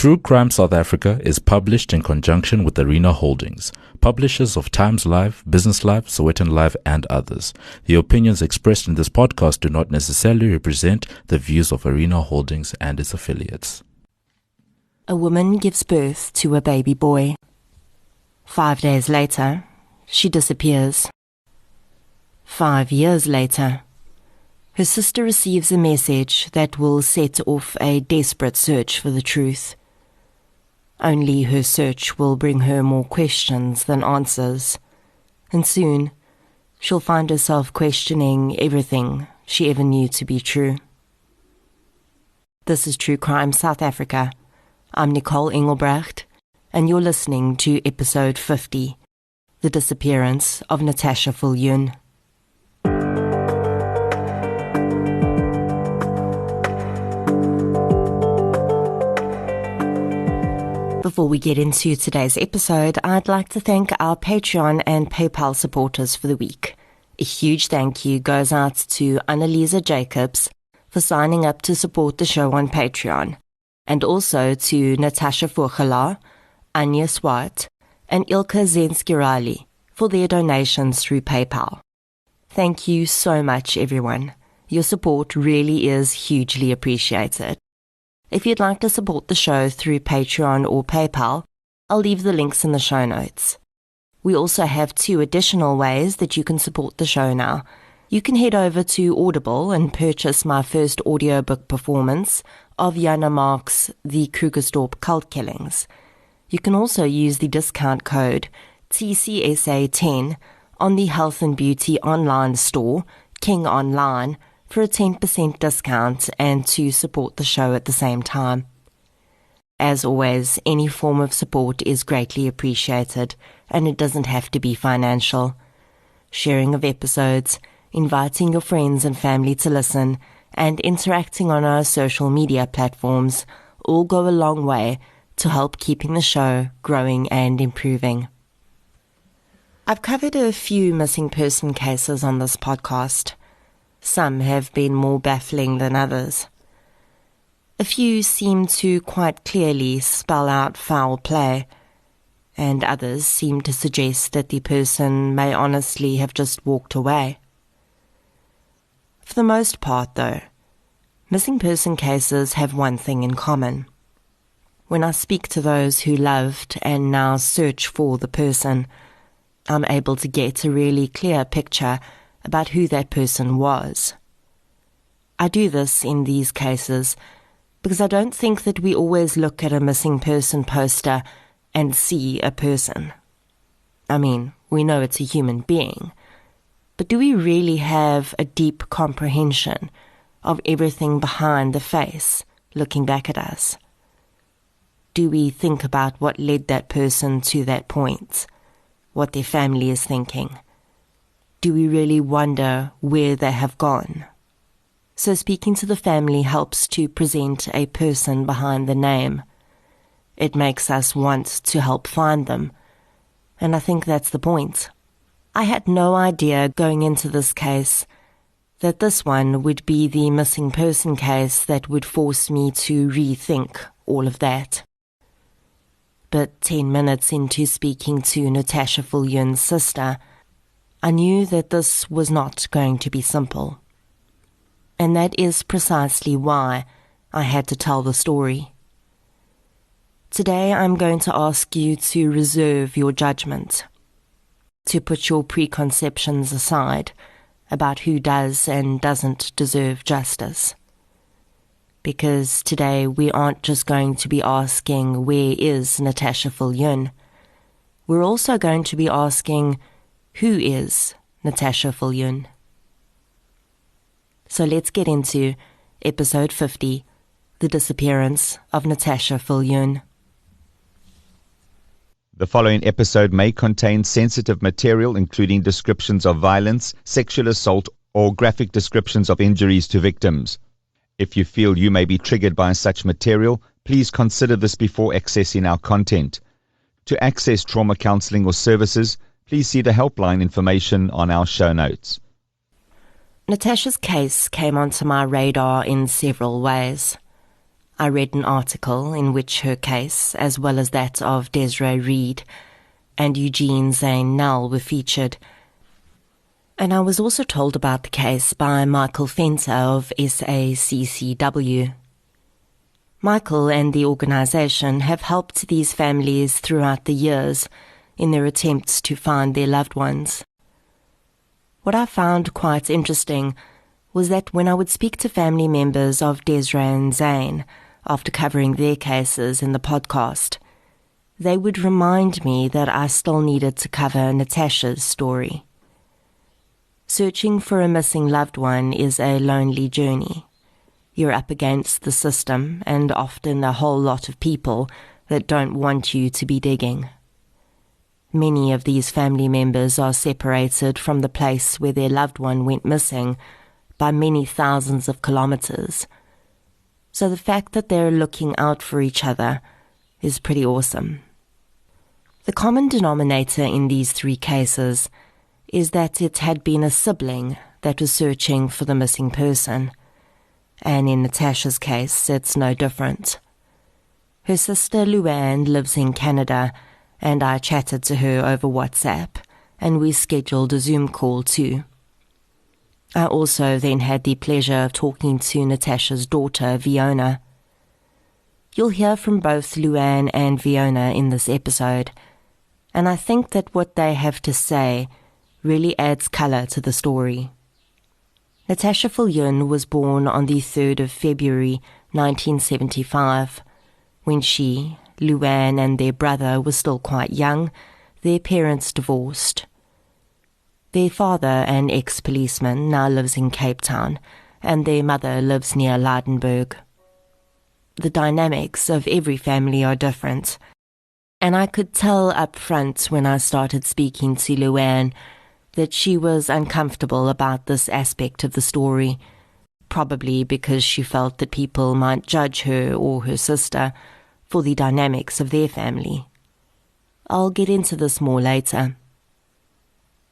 True Crime South Africa is published in conjunction with Arena Holdings, publishers of Times Live, Business Live, Sowetan Live, and others. The opinions expressed in this podcast do not necessarily represent the views of Arena Holdings and its affiliates. A woman gives birth to a baby boy. 5 days later, she disappears. 5 years later, her sister receives a message that will set off a desperate search for the truth. Only her search will bring her more questions than answers, and soon she'll find herself questioning everything she ever knew to be true. This is True Crime South Africa. I'm Nicole Engelbrecht, and you're listening to episode 50, The Disappearance of Natasha Viljoen. Before we get into today's episode, I'd like to thank our Patreon and PayPal supporters for the week. A huge thank you goes out to Annalisa Jacobs for signing up to support the show on Patreon, and also to Natasha Viljoen, Anya Swart, and Ilka Zenskirali for their donations through PayPal. Thank you so much, everyone. Your support really is hugely appreciated. If you'd like to support the show through Patreon or PayPal, I'll leave the links in the show notes. We also have 2 additional ways that you can support the show now. You can head over to Audible and purchase my first audiobook performance of Jana Mark's The Krugersdorp Cult Killings. You can also use the discount code TCSA10 on the health and beauty online store, King Online, for a 10% discount and to support the show at the same time. As always, any form of support is greatly appreciated, and it doesn't have to be financial. Sharing of episodes, inviting your friends and family to listen, and interacting on our social media platforms all go a long way to help keeping the show growing and improving. I've covered a few missing person cases on this podcast. Some have been more baffling than others. A few seem to quite clearly spell out foul play, and others seem to suggest that the person may honestly have just walked away. For the most part, though, missing person cases have one thing in common. When I speak to those who loved and now search for the person, I'm able to get a really clear picture about who that person was. I do this in these cases because I don't think that we always look at a missing person poster and see a person. I mean, we know it's a human being, but do we really have a deep comprehension of everything behind the face looking back at us? Do we think about what led that person to that point, what their family is thinking? Do we really wonder where they have gone? So speaking to the family helps to present a person behind the name. It makes us want to help find them, and I think that's the point. I had no idea going into this case that this one would be the missing person case that would force me to rethink all of that. But 10 minutes into speaking to Natasha Viljoen's sister, I knew that this was not going to be simple. And that is precisely why I had to tell the story. Today I'm going to ask you to reserve your judgment, to put your preconceptions aside about who does and doesn't deserve justice. Because today we aren't just going to be asking, where is Natasha Viljoen? We're also going to be asking, who is Natasha Viljoen? So let's get into episode 50, The Disappearance of Natasha Viljoen. The following episode may contain sensitive material, including descriptions of violence, sexual assault, or graphic descriptions of injuries to victims. If you feel you may be triggered by such material, please consider this before accessing our content. To access trauma counseling or services, please see the helpline information on our show notes. Natasha's case came onto my radar in several ways. I read an article in which her case, as well as that of Desiree Reed and Eugene Zane Null, were featured. And I was also told about the case by Michael Fenter of SACCW. Michael and the organisation have helped these families throughout the years in their attempts to find their loved ones. What I found quite interesting was that when I would speak to family members of Desiree and Zane after covering their cases in the podcast, they would remind me that I still needed to cover Natasha's story. Searching for a missing loved one is a lonely journey. You're up against the system and often a whole lot of people that don't want you to be digging. Many of these family members are separated from the place where their loved one went missing by many thousands of kilometers. So the fact that they're looking out for each other is pretty awesome. The common denominator in these three cases is that it had been a sibling that was searching for the missing person. And in Natasha's case, it's no different. Her sister Luann lives in Canada, and I chatted to her over WhatsApp, and we scheduled a Zoom call too. I also then had the pleasure of talking to Natasha's daughter, Viljoen. You'll hear from both Luann and Viljoen in this episode, and I think that what they have to say really adds colour to the story. Natasha Viljoen was born on the 3rd of February 1975. When she, Luann and their brother were still quite young, their parents divorced. Their father, an ex-policeman, now lives in Cape Town, and their mother lives near Lydenburg. The dynamics of every family are different, and I could tell up front when I started speaking to Luann that she was uncomfortable about this aspect of the story, probably because she felt that people might judge her or her sister for the dynamics of their family. I'll get into this more later.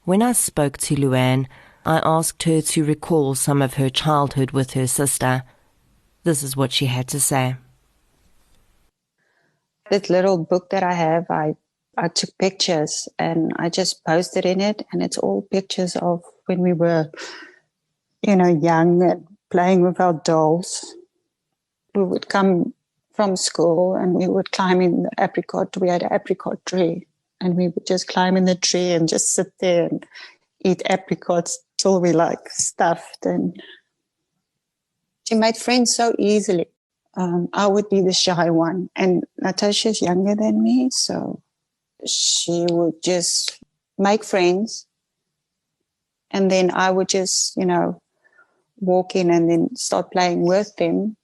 When I spoke to Luann, I asked her to recall some of her childhood with her sister. This is what she had to say. This little book that I have, I took pictures and I just posted in it, and it's all pictures of when we were, young and playing with our dolls. We would come from school and we would climb in the apricot. We had an apricot tree, and we would just climb in the tree and just sit there and eat apricots till we stuffed. And she made friends so easily. I would be the shy one, and Natasha's younger than me, so she would just make friends, and then I would just, walk in and then start playing with them.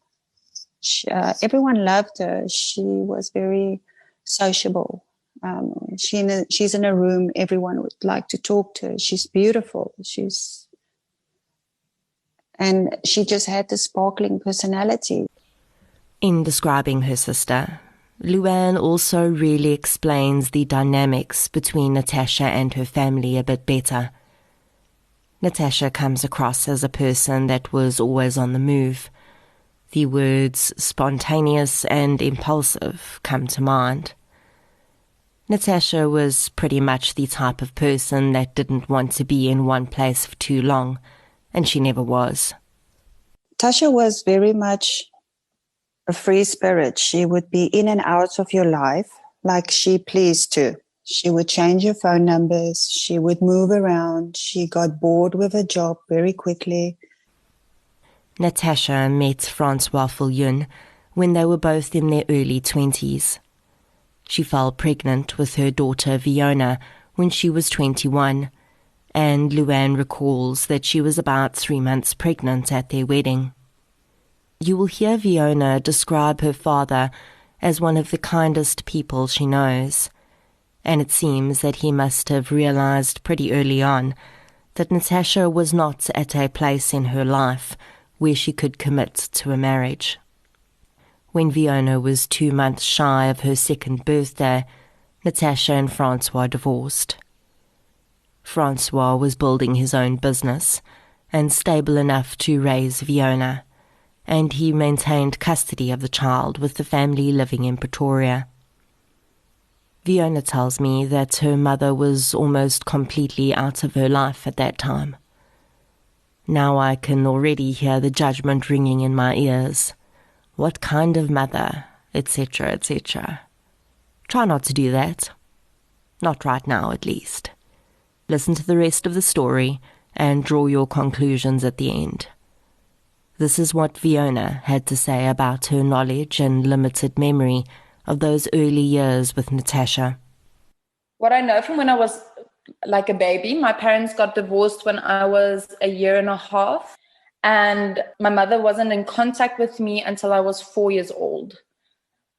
Everyone loved her. She was very sociable. She's in a room, everyone would like to talk to her. She's beautiful. And she just had the sparkling personality. In describing her sister, Luann also really explains the dynamics between Natasha and her family a bit better. Natasha comes across as a person that was always on the move. The words spontaneous and impulsive come to mind. Natasha was pretty much the type of person that didn't want to be in one place for too long, and she never was. Tasha was very much a free spirit. She would be in and out of your life like she pleased to. She would change her phone numbers. She would move around. She got bored with her job very quickly. Natasha met Francois Viljoen when they were both in their early 20s. She fell pregnant with her daughter Viljoen when she was 21, and Luann recalls that she was about 3 months pregnant at their wedding. You will hear Viljoen describe her father as one of the kindest people she knows, and it seems that he must have realized pretty early on that Natasha was not at a place in her life where she could commit to a marriage. When Viljoen was 2 months shy of her second birthday, Natasha and Francois divorced. Francois was building his own business and stable enough to raise Viljoen, and he maintained custody of the child with the family living in Pretoria. Viljoen tells me that her mother was almost completely out of her life at that time. Now I can already hear the judgment ringing in my ears. What kind of mother, etc., etc. Try not to do that. Not right now, at least. Listen to the rest of the story and draw your conclusions at the end. This is what Viljoen had to say about her knowledge and limited memory of those early years with Natasha. What I know from when I was like a baby, my parents got divorced when I was 1.5 years, and my mother wasn't in contact with me until I was 4 years old.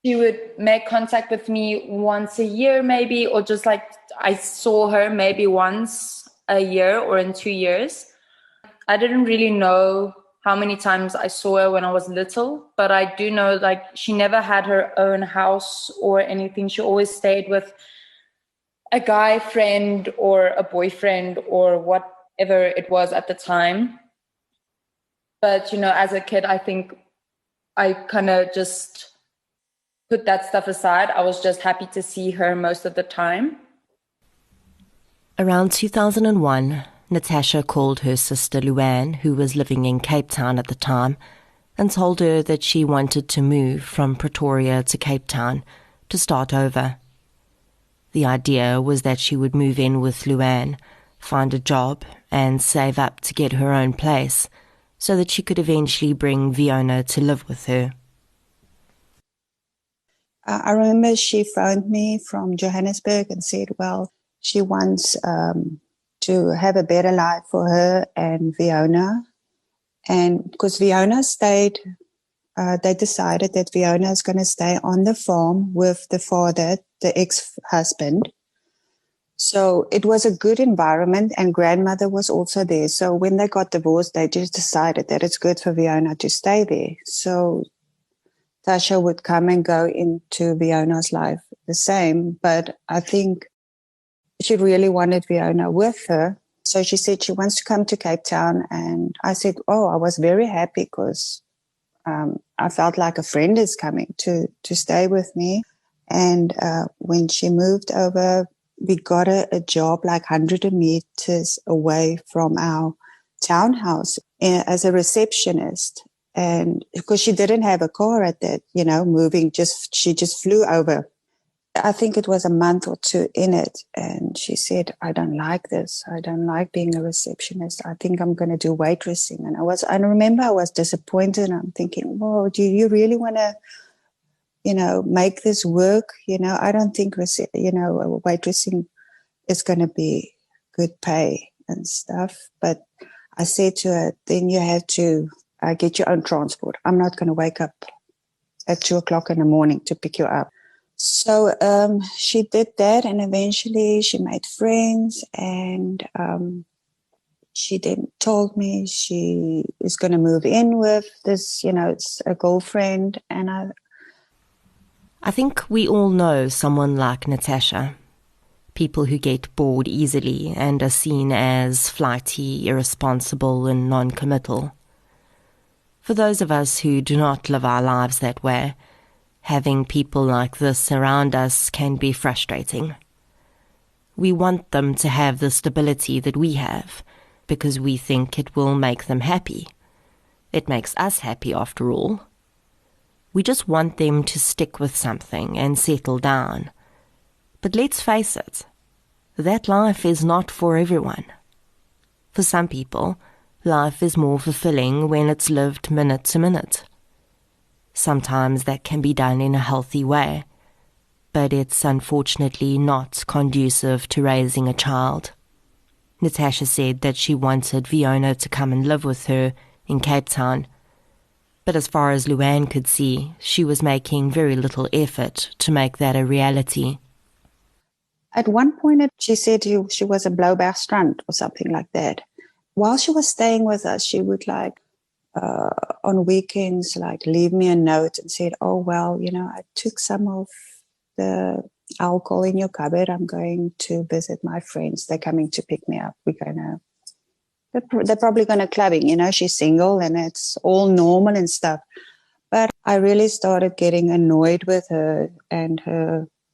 She would make contact with me once a year maybe, or just like I saw her maybe once a year or in 2 years. I didn't really know how many times I saw her when I was little, but I do know like she never had her own house or anything. She always stayed with a guy friend or a boyfriend or whatever it was at the time. But, as a kid, I think I kind of just put that stuff aside. I was just happy to see her most of the time. Around 2001, Natasha called her sister Viljoen, who was living in Cape Town at the time, and told her that she wanted to move from Pretoria to Cape Town to start over. The idea was that she would move in with Viljoen, find a job, and save up to get her own place, so that she could eventually bring Viljoen to live with her. I remember she phoned me from Johannesburg and said, well, she wants to have a better life for her and Viljoen. And because Viljoen stayed, they decided that Viljoen is going to stay on the farm with the father, the ex-husband. So it was a good environment, and grandmother was also there. So when they got divorced, they just decided that it's good for Viljoen to stay there. So Tasha would come and go into Viljoen's life the same, but I think she really wanted Viljoen with her. So she said she wants to come to Cape Town, and I said, I was very happy because I felt like a friend is coming to stay with me. And when she moved over, we got a job like 100 meters away from our townhouse as a receptionist. And because she didn't have a car at that, moving, she just flew over. I think it was a month or two in it. And she said, I don't like this. I don't like being a receptionist. I think I'm going to do waitressing. And I remember I was disappointed. I'm thinking, whoa, do you really want to, make this work? I don't think, waitressing is going to be good pay and stuff. But I said to her, then you have to get your own transport. I'm not going to wake up at 2:00 in the morning to pick you up. So she did that, and eventually she made friends, and she then told me she is going to move in with this, it's a girlfriend. And I think we all know someone like Natasha. People who get bored easily and are seen as flighty, irresponsible, and non-committal. For those of us who do not live our lives that way, having people like this around us can be frustrating. We want them to have the stability that we have because we think it will make them happy. It makes us happy after all. We just want them to stick with something and settle down. But let's face it, that life is not for everyone. For some people, life is more fulfilling when it's lived minute to minute. Sometimes that can be done in a healthy way, but it's unfortunately not conducive to raising a child. Natasha said that she wanted Viljoen to come and live with her in Cape Town, but as far as Viljoen could see, she was making very little effort to make that a reality. At one point, she said she was a Bloubergstrand or something like that. While she was staying with us, she would on weekends, leave me a note and said, oh, well, I took some of the alcohol in your cupboard. I'm going to visit my friends. They're coming to pick me up. We're going to they're probably going to clubbing, you know, she's single and it's all normal and stuff. But I really started getting annoyed with her and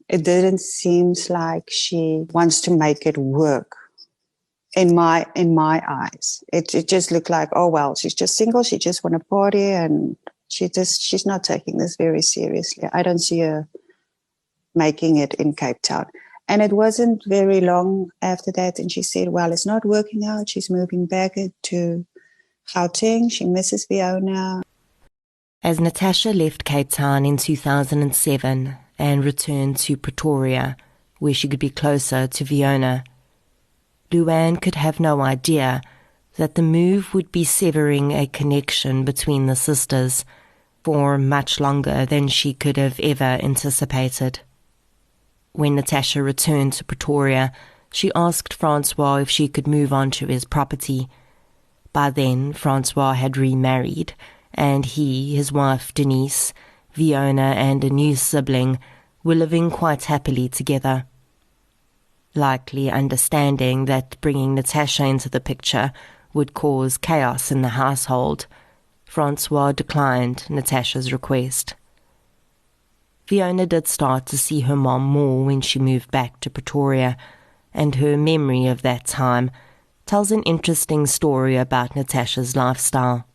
it didn't seem like she wants to make it work in my eyes. It just looked like, oh, well, she's just single. She just want to party and she's not taking this very seriously. I don't see her making it in Cape Town. And it wasn't very long after that. And she said, well, it's not working out. She's moving back to Gauteng. She misses Viljoen. As Natasha left Cape Town in 2007 and returned to Pretoria, where she could be closer to Viljoen, Luann could have no idea that the move would be severing a connection between the sisters for much longer than she could have ever anticipated. When Natasha returned to Pretoria, she asked Francois if she could move on to his property. By then, Francois had remarried, and he, his wife Denise, Viljoen and a new sibling were living quite happily together. Likely understanding that bringing Natasha into the picture would cause chaos in the household, Francois declined Natasha's request. Viljoen did start to see her mom more when she moved back to Pretoria, and her memory of that time tells an interesting story about Natasha's lifestyle.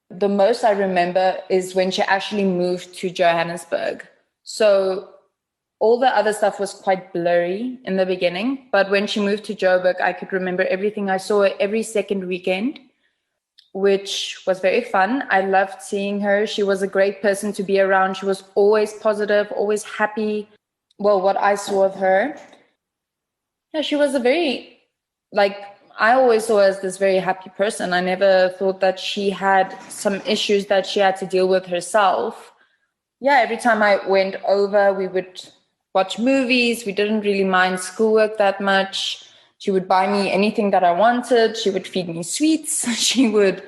The most I remember is when she actually moved to Johannesburg. So all the other stuff was quite blurry in the beginning, but when she moved to Joburg, I could remember everything. I saw her every second weekend, which was very fun. I loved seeing her. She was a great person to be around. She was always positive, always happy. Well, what I saw of her, yeah, she was a very, I always saw her as this very happy person. I never thought that she had some issues that she had to deal with herself. Yeah, every time I went over, we would watch movies. We didn't really mind schoolwork that much. She would buy me anything that I wanted. She would feed me sweets. She would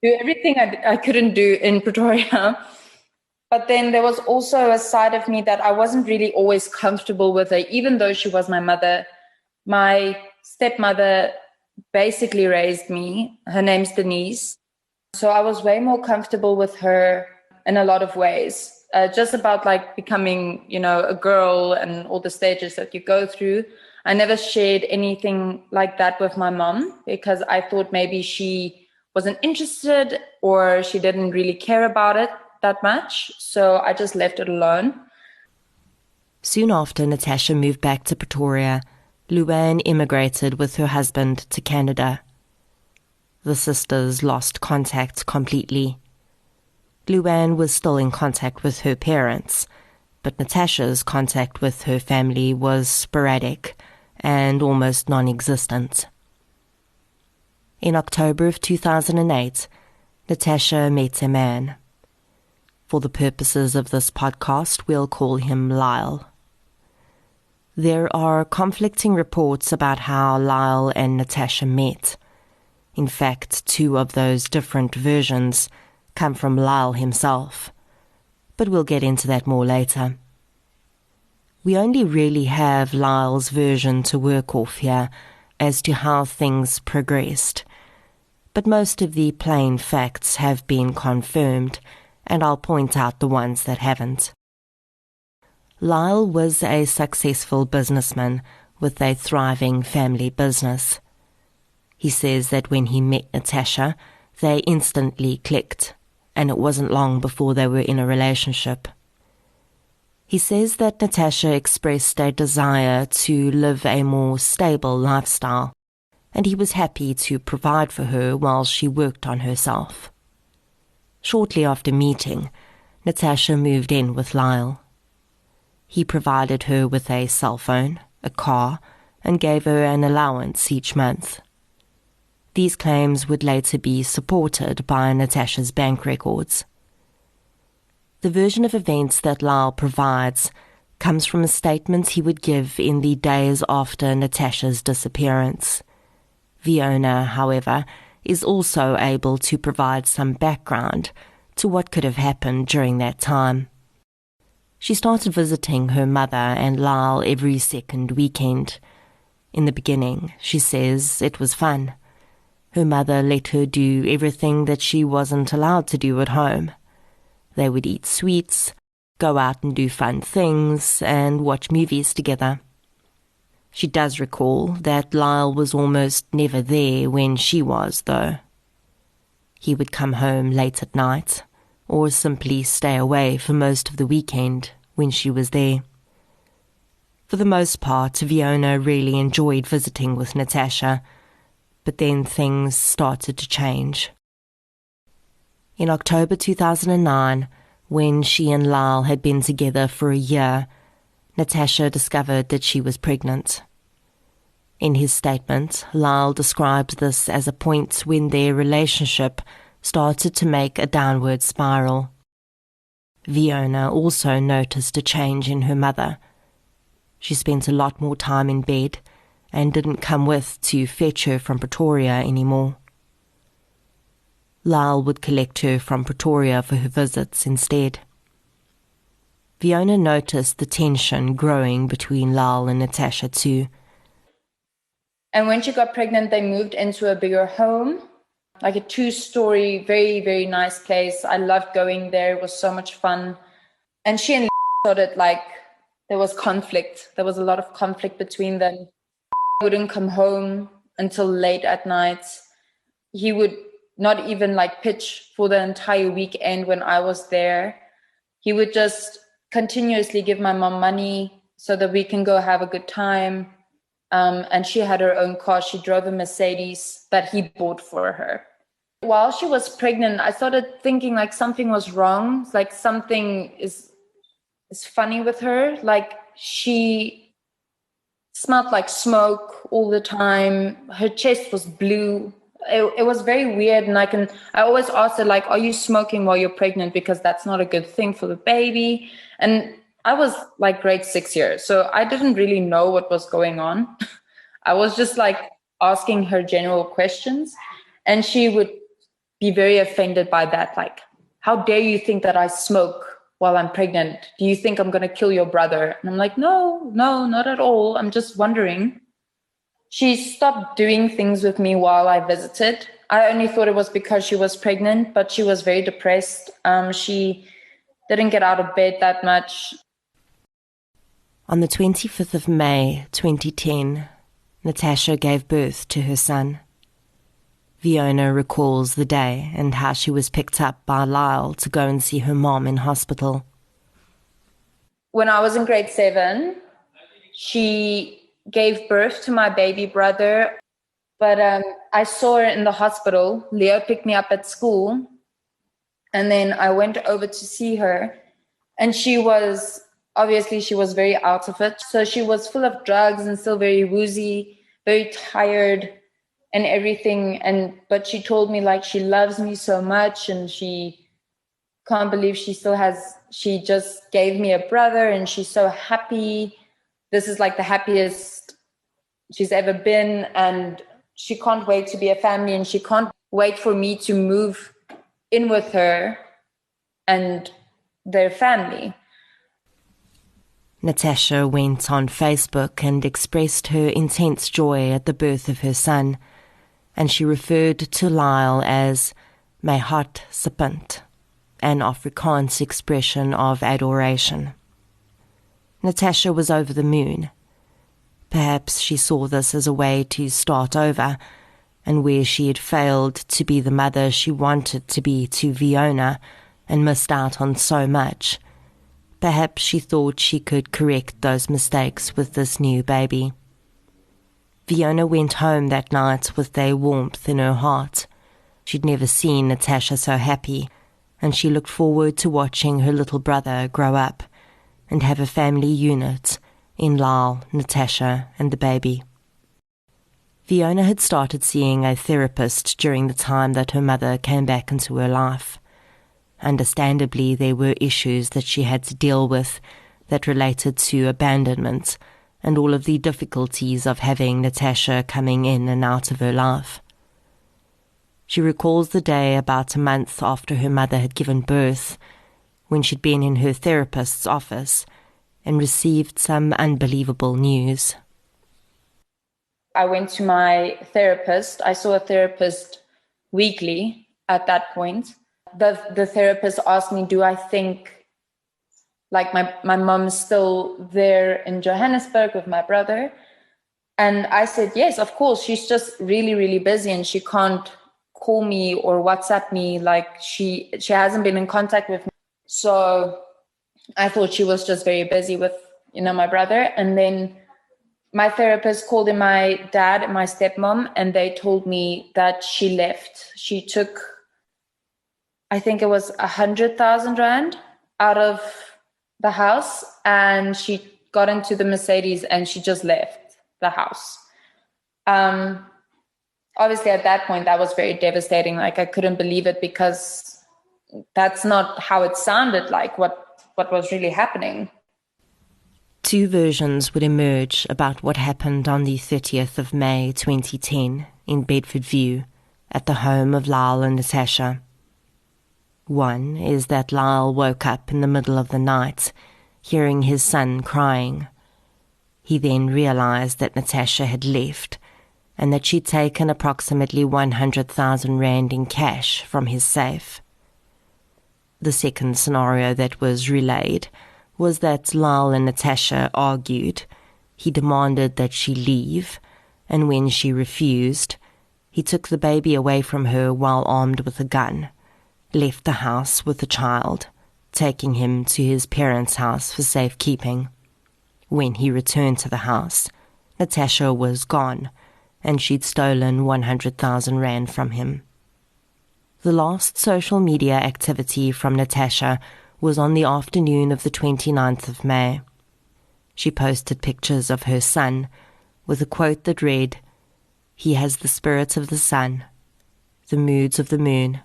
do everything I couldn't do in Pretoria. But then there was also a side of me that I wasn't really always comfortable with her, even though she was my mother. My stepmother basically raised me. Her name's Denise. So I was way more comfortable with her in a lot of ways. Just about becoming, a girl and all the stages that you go through. I never shared anything like that with my mom because I thought maybe she wasn't interested or she didn't really care about it that much. So I just left it alone. Soon after Natasha moved back to Pretoria, Luann immigrated with her husband to Canada. The sisters lost contact completely. Luann was still in contact with her parents, but Natasha's contact with her family was sporadic and almost non-existent. In October of 2008, Natasha met a man. For the purposes of this podcast, we'll call him Lyle. There are conflicting reports about how Lyle and Natasha met. In fact, two of those different versions come from Lyle himself, but we'll get into that more later. We only really have Lyle's version to work off here as to how things progressed, but most of the plain facts have been confirmed, and I'll point out the ones that haven't. Lyle was a successful businessman with a thriving family business. He says that when he met Natasha, they instantly clicked, and it wasn't long before they were in a relationship. He says that Natasha expressed a desire to live a more stable lifestyle, and he was happy to provide for her while she worked on herself. Shortly after meeting, Natasha moved in with Lyle. He provided her with a cell phone, a car, and gave her an allowance each month. These claims would later be supported by Natasha's bank records. The version of events that Lyle provides comes from a statement he would give in the days after Natasha's disappearance. Viljoen, however, is also able to provide some background to what could have happened during that time. She started visiting her mother and Lyle every second weekend. In the beginning, she says it was fun. Her mother let her do everything that she wasn't allowed to do at home. They would eat sweets, go out and do fun things, and watch movies together. She does recall that Lyle was almost never there when she was, though. He would come home late at night, or simply stay away for most of the weekend when she was there. For the most part, Viljoen really enjoyed visiting with Natasha, but then things started to change. In October 2009, when she and Lyle had been together for a year, Natasha discovered that she was pregnant. In his statement, Lyle described this as a point when their relationship started to make a downward spiral. Viljoen also noticed a change in her mother. She spent a lot more time in bed and didn't come with to fetch her from Pretoria anymore. Lyle would collect her from Pretoria for her visits instead. Viljoen noticed the tension growing between Lyle and Natasha too. And when she got pregnant, they moved into a bigger home, like a 2-story, very, very nice place. I loved going there. It was so much fun. And she and started like there was conflict. There was a lot of conflict between them. He wouldn't come home until late at night. He would not even like pitch for the entire weekend when I was there. He would just continuously give my mom money so that we can go have a good time. And she had her own car. She drove a Mercedes that he bought for her. While she was pregnant, I started thinking like something was wrong. Like something is funny with her. Like she smelled like smoke all the time. Her chest was blue. It was very weird. And I always asked her like, are you smoking while you're pregnant? Because that's not a good thing for the baby. And I was like grade 6 years, so I didn't really know what was going on. I was just like asking her general questions, and she would be very offended by that. Like, how dare you think that I smoke while I'm pregnant? Do you think I'm going to kill your brother? And I'm like, no, not at all. I'm just wondering. She stopped doing things with me while I visited. I only thought it was because she was pregnant, but she was very depressed. She didn't get out of bed that much. On the 25th of May 2010, Natasha gave birth to her son. Viljoen recalls the day and how she was picked up by Lyle to go and see her mom in hospital. When I was in grade 7, she gave birth to my baby brother, but I saw her in the hospital. Leo picked me up at school, and then I went over to see her, and she was very out of it. So she was full of drugs and still very woozy, very tired and everything. But she told me like she loves me so much, and she can't believe she just gave me a brother, and she's so happy. This is like the happiest she's ever been, and she can't wait to be a family, and she can't wait for me to move in with her and their family. Natasha went on Facebook and expressed her intense joy at the birth of her son, and she referred to Lyle as my hart se punt, an Afrikaans expression of adoration. Natasha was over the moon. Perhaps she saw this as a way to start over, and where she had failed to be the mother she wanted to be to Viljoen and missed out on so much, perhaps she thought she could correct those mistakes with this new baby. Viljoen went home that night with a warmth in her heart. She'd never seen Natasha so happy, and she looked forward to watching her little brother grow up and have a family unit in Lyle, Natasha, and the baby. Viljoen had started seeing a therapist during the time that her mother came back into her life. Understandably, there were issues that she had to deal with that related to abandonment and all of the difficulties of having Natasha coming in and out of her life. She recalls the day about a month after her mother had given birth, when she'd been in her therapist's office and received some unbelievable news. I went to my therapist. I saw a therapist weekly at that point. The therapist asked me, do I think like my mom's still there in Johannesburg with my brother? And I said, yes, of course. She's just really, really busy and she can't call me or WhatsApp me. Like she hasn't been in contact with me. So I thought she was just very busy with, my brother. And then my therapist called in my dad and my stepmom, and they told me that she left. She took, I think it was 100,000 Rand out of the house, and she got into the Mercedes and she just left the house. Obviously at that point that was very devastating. Like I couldn't believe it because that's not how it sounded like what was really happening. Two versions would emerge about what happened on the 30th of May 2010 in Bedfordview at the home of Lyle and Natasha. One is that Lyle woke up in the middle of the night, hearing his son crying. He then realized that Natasha had left and that she'd taken approximately 100,000 Rand in cash from his safe. The second scenario that was relayed was that Lyle and Natasha argued. He demanded that she leave, and when she refused, he took the baby away from her while armed with a gun, left the house with the child, taking him to his parents' house for safekeeping. When he returned to the house, Natasha was gone, and she'd stolen 100,000 Rand from him. The last social media activity from Natasha was on the afternoon of the 29th of May. She posted pictures of her son with a quote that read, "He has the spirit of the sun, the moods of the moon,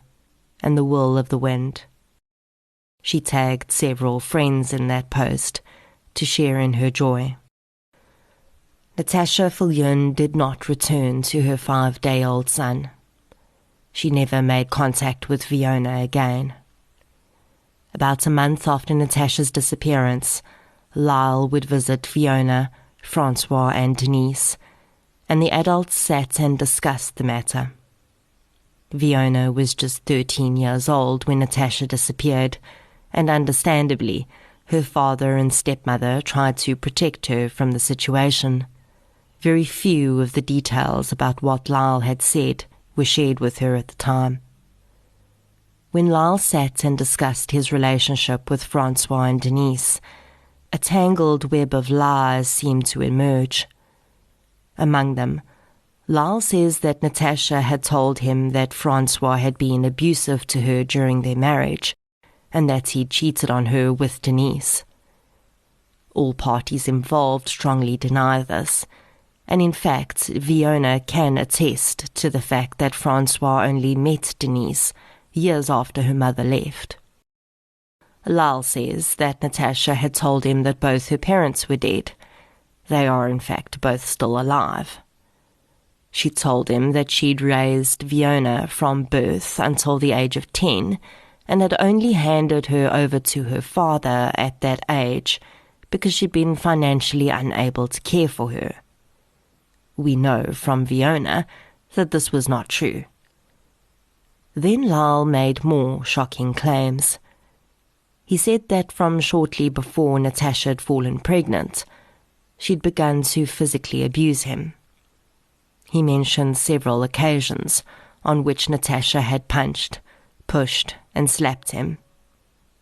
and the will of the wind." She tagged several friends in that post to share in her joy. Natasha Viljoen did not return to her 5-day-old son. She never made contact with Viljoen again. About a month after Natasha's disappearance, Lyle would visit Viljoen, Francois and Denise, and the adults sat and discussed the matter. Viljoen was just 13 years old when Natasha disappeared, and understandably, her father and stepmother tried to protect her from the situation. Very few of the details about what Lyle had said were shared with her at the time. When Lyle sat and discussed his relationship with Francois and Denise, a tangled web of lies seemed to emerge. Among them, Lyle says that Natasha had told him that Francois had been abusive to her during their marriage, and that he'd cheated on her with Denise. All parties involved strongly deny this, and in fact, Viljoen can attest to the fact that Francois only met Denise years after her mother left. Lyle says that Natasha had told him that both her parents were dead. They are in fact both still alive. She told him that she'd raised Viljoen from birth until the age of 10 and had only handed her over to her father at that age because she'd been financially unable to care for her. We know from Viljoen that this was not true. Then Lyle made more shocking claims. He said that from shortly before Natasha had fallen pregnant, she'd begun to physically abuse him. He mentioned several occasions on which Natasha had punched, pushed, and slapped him.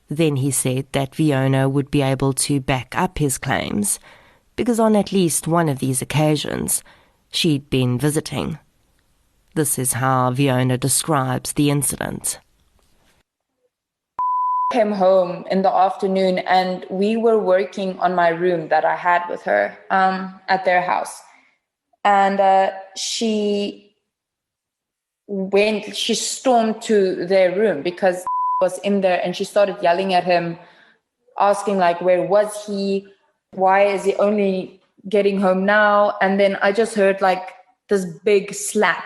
Then he said that Viljoen would be able to back up his claims, because on at least one of these occasions, she'd been visiting. This is how Viljoen describes the incident. Came home in the afternoon and we were working on my room that I had with her at their house. And she stormed to their room because was in there, and she started yelling at him, asking like, where was he? Why is he only getting home now? And then I just heard like this big slap.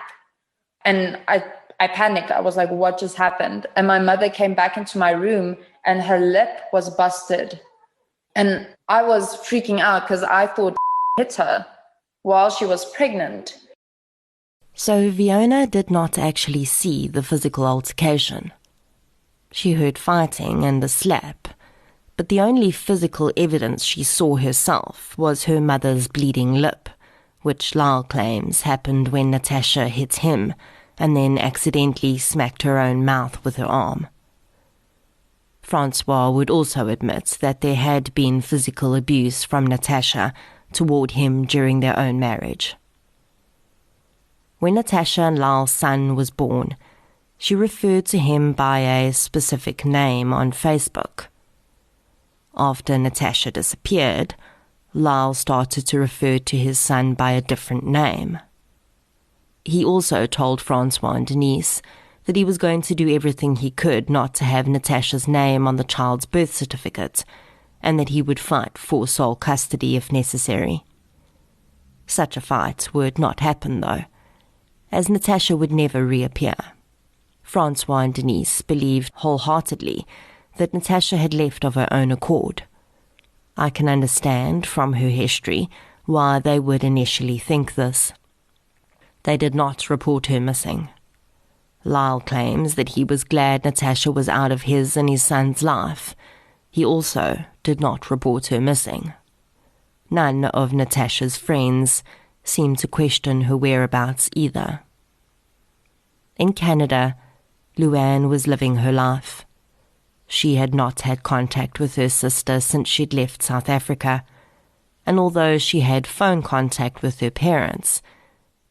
And I panicked. I was like, what just happened? And my mother came back into my room and her lip was busted. And I was freaking out because I thought hit her. while she was pregnant. So Viljoen did not actually see the physical altercation. She heard fighting and a slap, but the only physical evidence she saw herself was her mother's bleeding lip, which Lyle claims happened when Natasha hit him and then accidentally smacked her own mouth with her arm. Francois would also admit that there had been physical abuse from Natasha toward him during their own marriage. When Natasha and Lyle's son was born, she referred to him by a specific name on Facebook. After Natasha disappeared, Lyle started to refer to his son by a different name. He also told Francois and Denise that he was going to do everything he could not to have Natasha's name on the child's birth certificate, and that he would fight for sole custody if necessary. Such a fight would not happen, though, as Natasha would never reappear. Francois and Denise believed wholeheartedly that Natasha had left of her own accord. I can understand from her history why they would initially think this. They did not report her missing. Lyle claims that he was glad Natasha was out of his and his son's life. He also did not report her missing. None of Natasha's friends seemed to question her whereabouts either. In Canada, Luann was living her life. She had not had contact with her sister since she'd left South Africa, and although she had phone contact with her parents,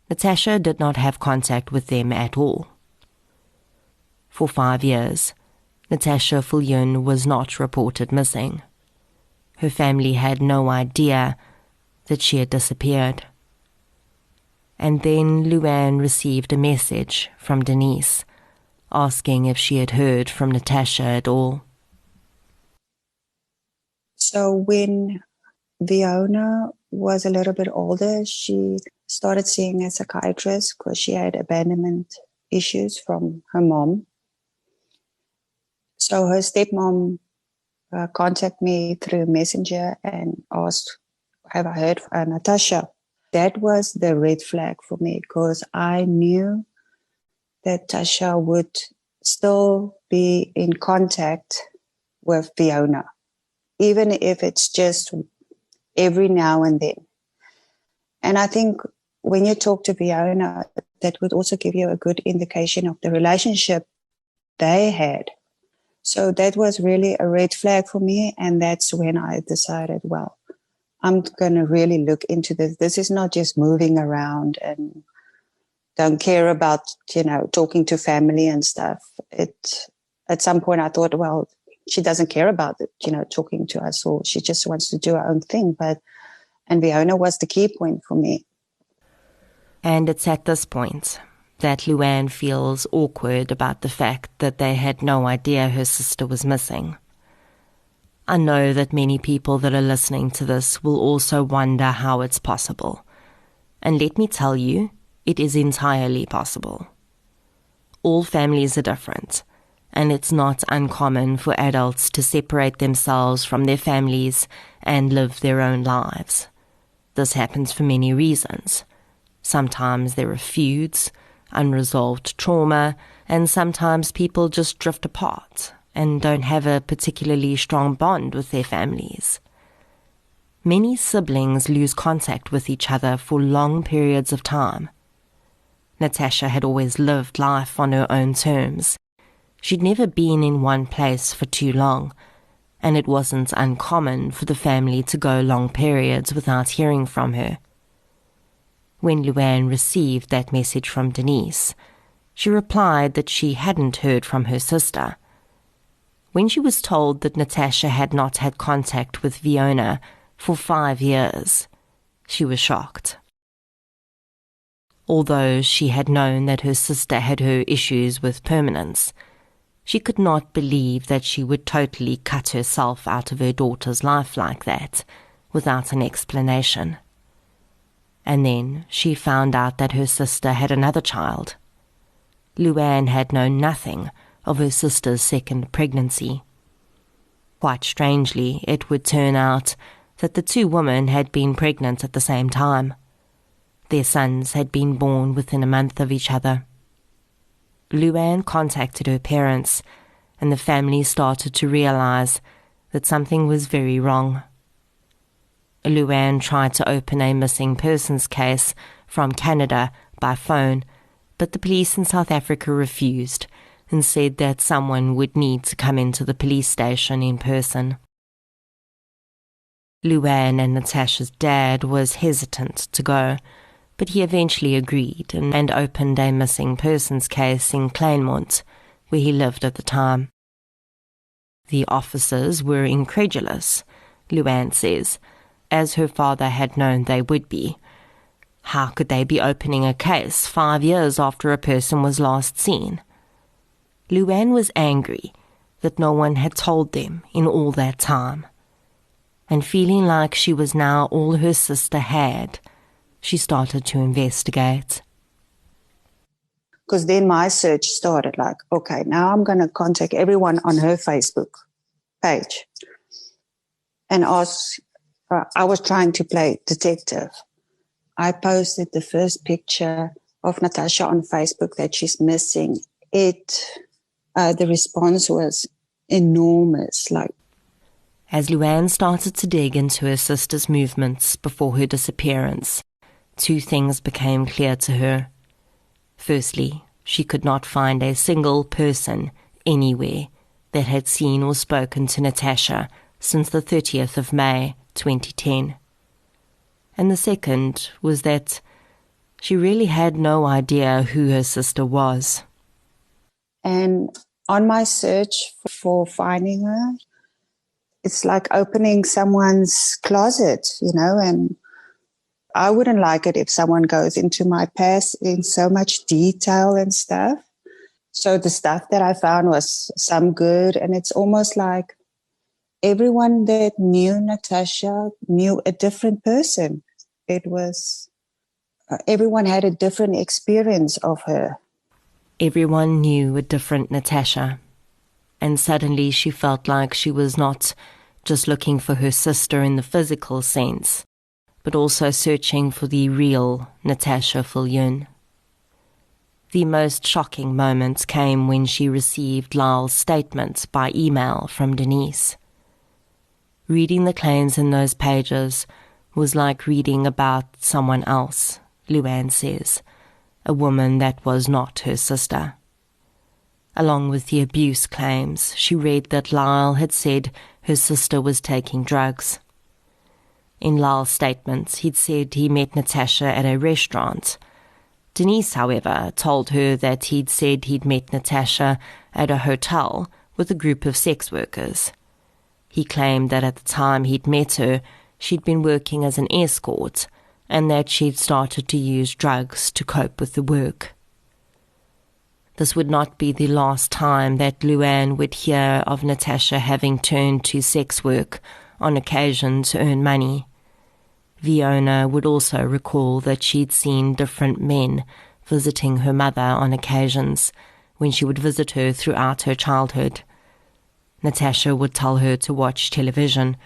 Natasha did not have contact with them at all. For 5 years, Natasha Viljoen was not reported missing. Her family had no idea that she had disappeared. And then Luann received a message from Denise, asking if she had heard from Natasha at all. So when Viljoen was a little bit older, she started seeing a psychiatrist because she had abandonment issues from her mom. So her stepmom contacted me through Messenger and asked, have I heard from Natasha? That was the red flag for me because I knew that Tasha would still be in contact with Viljoen, even if it's just every now and then. And I think when you talk to Viljoen, that would also give you a good indication of the relationship they had. So that was really a red flag for me. And that's when I decided, well, I'm going to really look into this. This is not just moving around and don't care about, talking to family and stuff. At some point I thought, well, she doesn't care about it, talking to us, or she just wants to do her own thing. And Viljoen was the key point for me. And it's at this point that Luann feels awkward about the fact that they had no idea her sister was missing. I know that many people that are listening to this will also wonder how it's possible. And let me tell you, it is entirely possible. All families are different, and it's not uncommon for adults to separate themselves from their families and live their own lives. This happens for many reasons. Sometimes there are feuds, unresolved trauma, and sometimes people just drift apart and don't have a particularly strong bond with their families. Many siblings lose contact with each other for long periods of time. Natasha had always lived life on her own terms. She'd never been in one place for too long, and it wasn't uncommon for the family to go long periods without hearing from her. When Luann received that message from Denise, she replied that she hadn't heard from her sister. When she was told that Natasha had not had contact with Viljoen for 5 years, she was shocked. Although she had known that her sister had her issues with permanence, she could not believe that she would totally cut herself out of her daughter's life like that, without an explanation. And then she found out that her sister had another child. Luann had known nothing of her sister's second pregnancy. Quite strangely, it would turn out that the two women had been pregnant at the same time. Their sons had been born within a month of each other. Viljoen contacted her parents, and the family started to realize that something was very wrong. Viljoen tried to open a missing persons case from Canada by phone, but the police in South Africa refused and said that someone would need to come into the police station in person. Viljoen and Natasha's dad was hesitant to go, but he eventually agreed and opened a missing persons case in Kleinmond, where he lived at the time. The officers were incredulous, Viljoen says, as her father had known they would be. How could they be opening a case 5 years after a person was last seen? Viljoen was angry that no one had told them in all that time. And feeling like she was now all her sister had, she started to investigate. Because then my search started like, okay, now I'm going to contact everyone on her Facebook page and ask. I was trying to play detective. I posted the first picture of Natasha on Facebook that she's missing. The response was enormous. As Viljoen started to dig into her sister's movements before her disappearance, two things became clear to her. Firstly, she could not find a single person anywhere that had seen or spoken to Natasha since the 30th of May, 2010. And the second was that she really had no idea who her sister was. And on my search for finding her, it's like opening someone's closet, and I wouldn't like it if someone goes into my past in so much detail and stuff. So the stuff that I found was some good, and it's almost like everyone that knew Natasha knew a different person. It was, everyone had a different experience of her. Everyone knew a different Natasha, and suddenly she felt like she was not just looking for her sister in the physical sense, but also searching for the real Natasha Viljoen. The most shocking moments came when she received Lyle's statement by email from Denise. Reading the claims in those pages was like reading about someone else, Viljoen says, a woman that was not her sister. Along with the abuse claims, she read that Lyle had said her sister was taking drugs. In Lyle's statements, he'd said he met Natasha at a restaurant. Denise, however, told her that he'd said he'd met Natasha at a hotel with a group of sex workers. He claimed that at the time he'd met her, she'd been working as an escort and that she'd started to use drugs to cope with the work. This would not be the last time that Viljoen would hear of Natasha having turned to sex work on occasion to earn money. Viljoen would also recall that she'd seen different men visiting her mother on occasions when she would visit her throughout her childhood. Natasha would tell her to watch television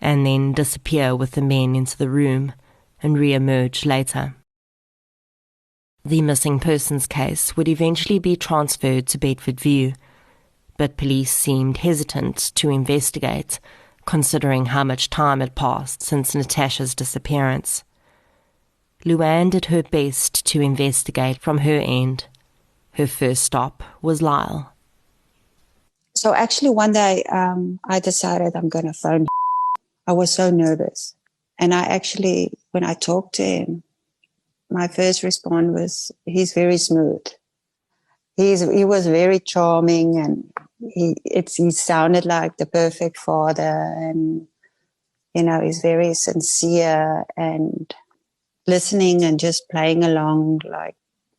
and then disappear with the men into the room and re-emerge later. The missing persons case would eventually be transferred to Bedfordview, but police seemed hesitant to investigate, considering how much time had passed since Natasha's disappearance. Viljoen did her best to investigate from her end. Her first stop was Lyle. So actually one day I decided I'm going to phone. I was so nervous. And when I talked to him, my first response was, he's very smooth. He was very charming, and he sounded like the perfect father, and he's very sincere and listening and just playing along. Like,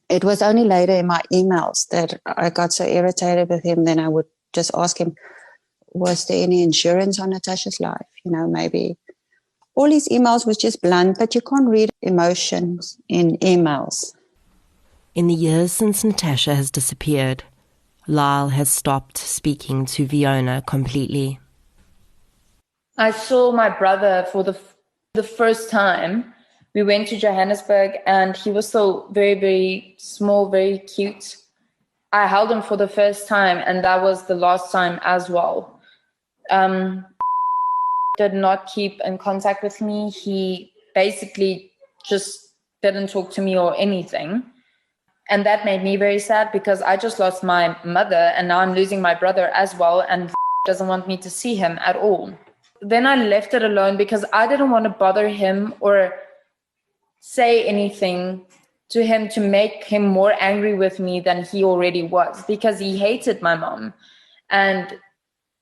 it was only later in my emails that I got so irritated with him. Then I would just ask him, was there any insurance on Natasha's life? Maybe. All his emails was just blunt, but you can't read emotions in emails. In the years since Natasha has disappeared, Lyle has stopped speaking to Viljoen completely. I saw my brother for the first time We went to Johannesburg, and he was still very, very small, very cute. I held him for the first time, and that was the last time as well. Did not keep in contact with me. He basically just didn't talk to me or anything. And that made me very sad, because I just lost my mother, and now I'm losing my brother as well, and doesn't want me to see him at all. Then I left it alone because I didn't want to bother him or say anything to him to make him more angry with me than he already was, because he hated my mom. And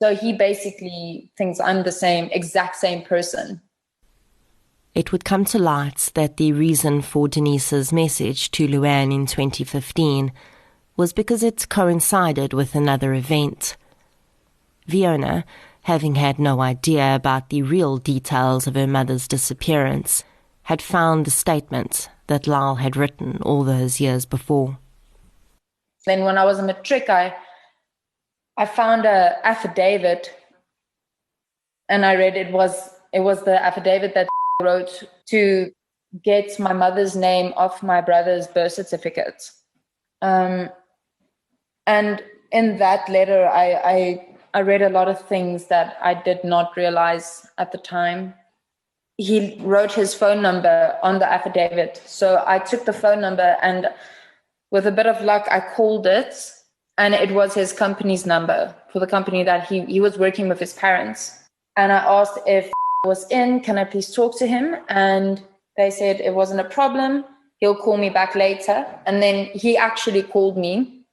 so he basically thinks I'm the exact same person. It would come to light that the reason for Denise's message to Viljoen in 2015 was because it coincided with another event. Viljoen, having had no idea about the real details of her mother's disappearance, had found the statement that Lyle had written all those years before. Then when I was a matric, I found an affidavit, and I read it was the affidavit that wrote to get my mother's name off my brother's birth certificate. And in that letter, I read a lot of things that I did not realize at the time. He wrote his phone number on the affidavit. So I took the phone number, and with a bit of luck, I called it, and it was his company's number for the company that he was working with his parents. And I asked if was in, can I please talk to him? And they said it wasn't a problem. He'll call me back later. And then he actually called me,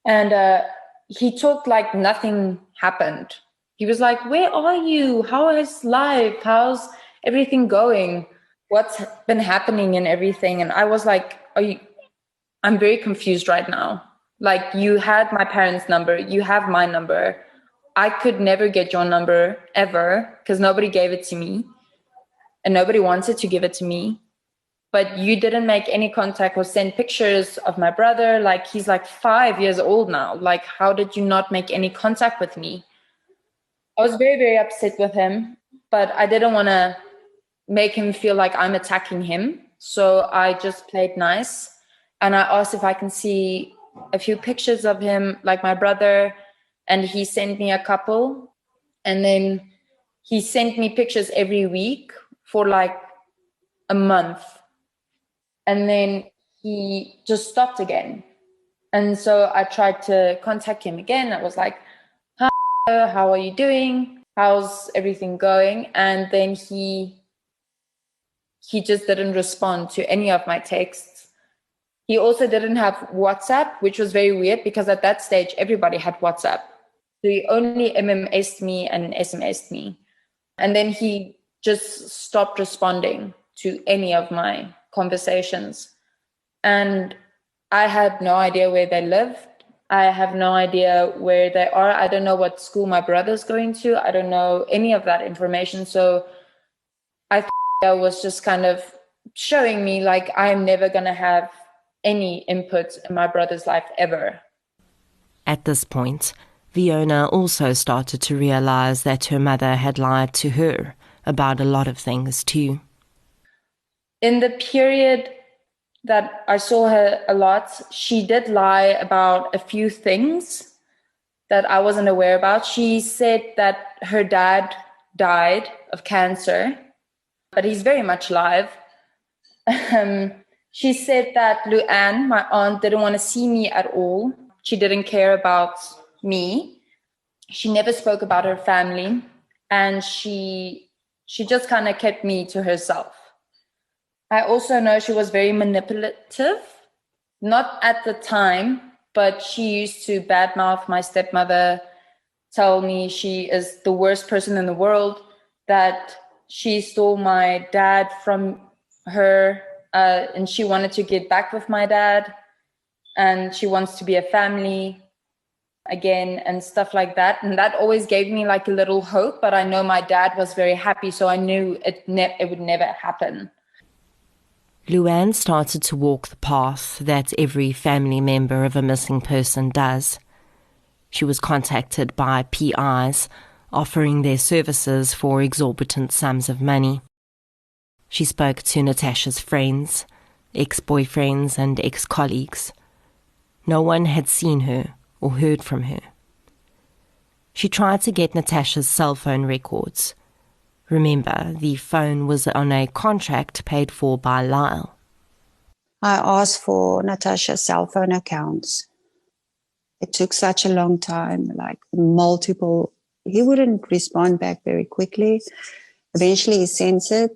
and he talked like nothing happened. He was like, where are you? How is life? How's everything going? What's been happening and everything? And I was like, I'm very confused right now. Like, you had my parents' number, you have my number. I could never get your number ever, because nobody gave it to me and nobody wanted to give it to me. But you didn't make any contact or send pictures of my brother. Like, he's like 5 years old now. Like, how did you not make any contact with me? I was very, very upset with him, but I didn't want to make him feel like I'm attacking him. So I just played nice. And I asked if I can see a few pictures of him, like my brother. And he sent me a couple. And then he sent me pictures every week for like a month. And then he just stopped again. And so I tried to contact him again. I was like, hi, how are you doing? How's everything going? And then he just didn't respond to any of my texts. He also didn't have WhatsApp, which was very weird, because at that stage, everybody had WhatsApp. So he only MMS'd me and SMS'd me. And then he just stopped responding to any of my conversations. And I had no idea where they lived. I have no idea where they are. I don't know what school my brother's going to. I don't know any of that information. So I was just kind of showing me like I'm never going to have any input in my brother's life ever. At this point, Viljoen also started to realize that her mother had lied to her about a lot of things too. In the period that I saw her a lot, she did lie about a few things that I wasn't aware about. She said that her dad died of cancer, but he's very much alive. She said that Viljoen, my aunt, didn't want to see me at all. She didn't care about me. She never spoke about her family, and she just kind of kept me to herself. I also know she was very manipulative, not at the time, but she used to badmouth my stepmother, tell me she is the worst person in the world, that she stole my dad from her, and she wanted to get back with my dad, and she wants to be a family again and stuff like that. And that always gave me like a little hope, but I know my dad was very happy, so I knew it would never happen. Viljoen started to walk the path that every family member of a missing person does. She was contacted by PIs offering their services for exorbitant sums of money. She spoke to Natasha's friends, ex-boyfriends and ex-colleagues. No one had seen her or heard from her. She tried to get Natasha's cell phone records. Remember, the phone was on a contract paid for by Lyle. I asked for Natasha's cell phone accounts. It took such a long time, like multiple. He wouldn't respond back very quickly. Eventually he sends it,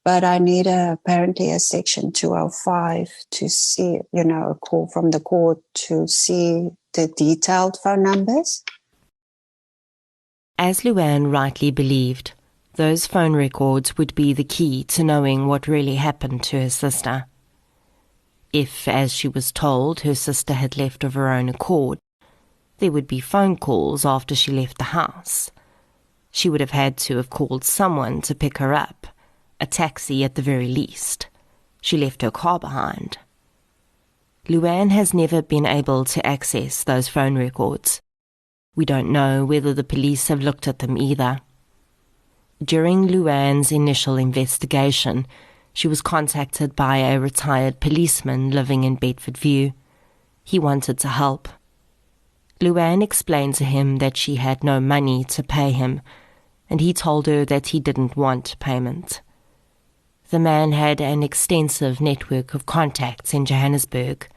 but I need apparently a Section 205 to see, a call from the court to see the detailed phone numbers. As Viljoen rightly believed, those phone records would be the key to knowing what really happened to her sister. If, as she was told, her sister had left of her own accord, there would be phone calls after she left the house. She would have had to have called someone to pick her up, a taxi at the very least. She left her car behind. Viljoen has never been able to access those phone records. We don't know whether the police have looked at them either. During Viljoen's initial investigation, she was contacted by a retired policeman living in Bedfordview. He wanted to help. Viljoen explained to him that she had no money to pay him, and he told her that he didn't want payment. The man had an extensive network of contacts in Johannesburg.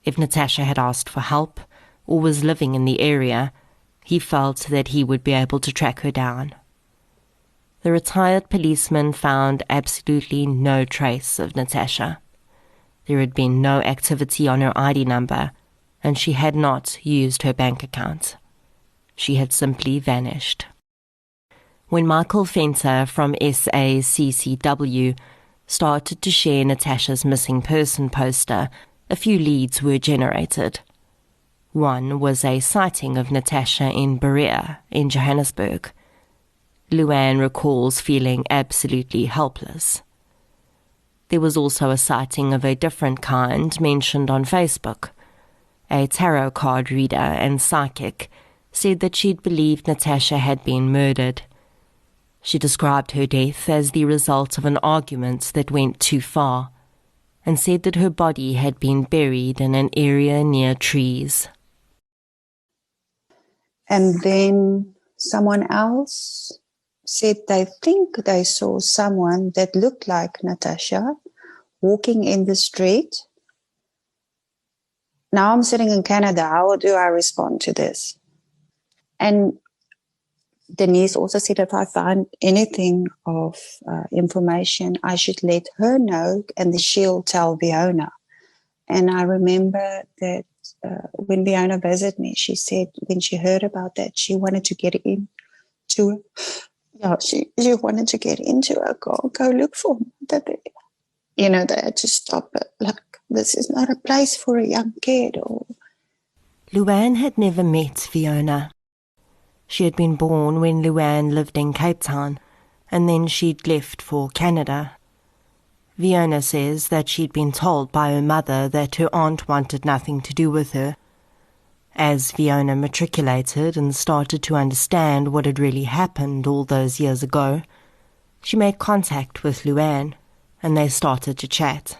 If Natasha had asked for help or was living in the area, he felt that he would be able to track her down. The retired policeman found absolutely no trace of Natasha. There had been no activity on her ID number, and she had not used her bank account. She had simply vanished. When Michael Fenter from SACCW started to share Natasha's missing person poster, a few leads were generated. One was a sighting of Natasha in Berea in Johannesburg. Viljoen recalls feeling absolutely helpless. There was also a sighting of a different kind mentioned on Facebook. A tarot card reader and psychic said that she'd believed Natasha had been murdered. She described her death as the result of an argument that went too far, and said that her body had been buried in an area near trees. And then someone else said they think they saw someone that looked like Natasha walking in the street. Now I'm sitting in Canada. How do I respond to this? And Denise also said if I find anything of information, I should let her know and then she'll tell Viljoen. And I remember that when Viljoen visited me, she said when she heard about that, she wanted to get into she wanted to get into a car, go look for me. That they had to stop it. Like, this is not a place for a young kid. Viljoen had never met Viljoen. She had been born when Viljoen lived in Cape Town, and then she'd left for Canada. Viljoen says that she'd been told by her mother that her aunt wanted nothing to do with her. As Viljoen matriculated and started to understand what had really happened all those years ago, she made contact with Viljoen, and they started to chat.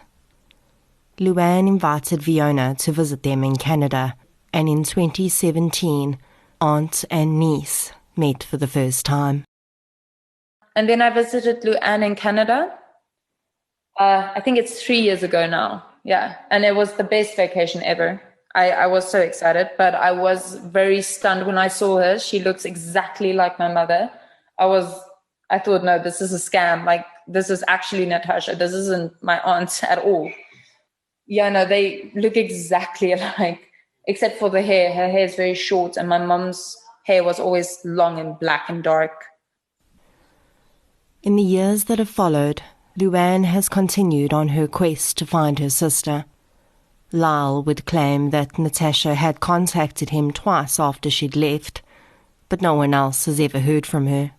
Viljoen invited Viljoen to visit them in Canada, and in 2017, aunt and niece met for the first time. And then I visited Viljoen in Canada. I think it's 3 years ago now. Yeah. And it was the best vacation ever. I was so excited, but I was very stunned when I saw her. She looks exactly like my mother. I thought, no, this is a scam. Like, this is actually Natasha. This isn't my aunt at all. Yeah, no, they look exactly alike, except for the hair. Her hair is very short, and my mom's hair was always long and black and dark. In the years that have followed, Viljoen has continued on her quest to find her sister. Lyle would claim that Natasha had contacted him twice after she'd left, but no one else has ever heard from her.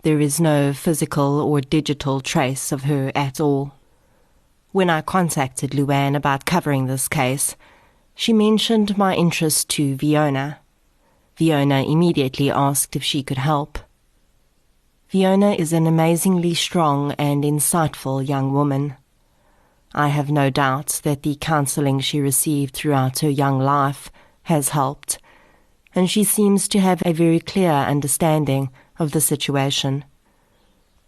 There is no physical or digital trace of her at all. When I contacted Viljoen about covering this case, she mentioned my interest to Viljoen. Viljoen immediately asked if she could help. Viljoen is an amazingly strong and insightful young woman. I have no doubt that the counselling she received throughout her young life has helped, and she seems to have a very clear understanding of the situation.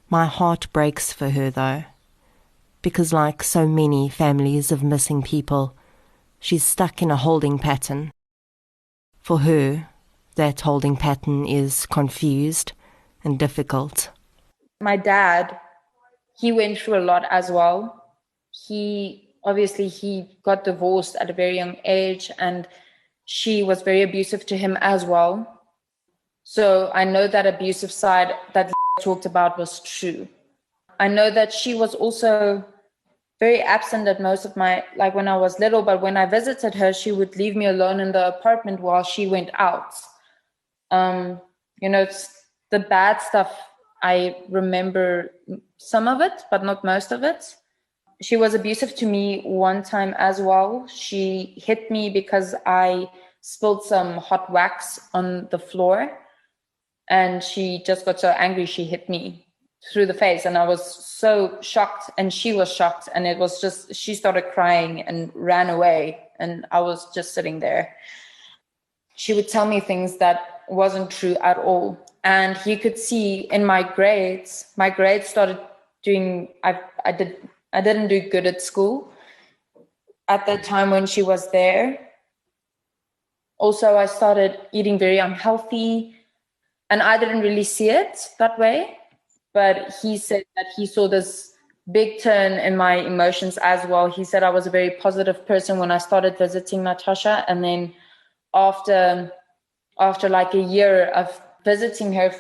My heart breaks for her, though, because like so many families of missing people, she's stuck in a holding pattern. For her, that holding pattern is confused and difficult. My dad, he went through a lot as well. He got divorced at a very young age, and she was very abusive to him as well. So I know that abusive side that talked about was true. I know that she was also very absent at most of like when I was little, but when I visited her, she would leave me alone in the apartment while she went out. It's the bad stuff. I remember some of it, but not most of it. She was abusive to me one time as well. She hit me because I spilled some hot wax on the floor, and she just got so angry she hit me through the face, and I was so shocked, and she was shocked, and it was just, she started crying and ran away, and I was just sitting there. She would tell me things that wasn't true at all, and you could see in my grades started doing, I didn't do good at school at that time when she was there. Also, I started eating very unhealthy, and I didn't really see it that way. But he said that he saw this big turn in my emotions as well. He said I was a very positive person when I started visiting Natasha. And then after like a year of visiting her,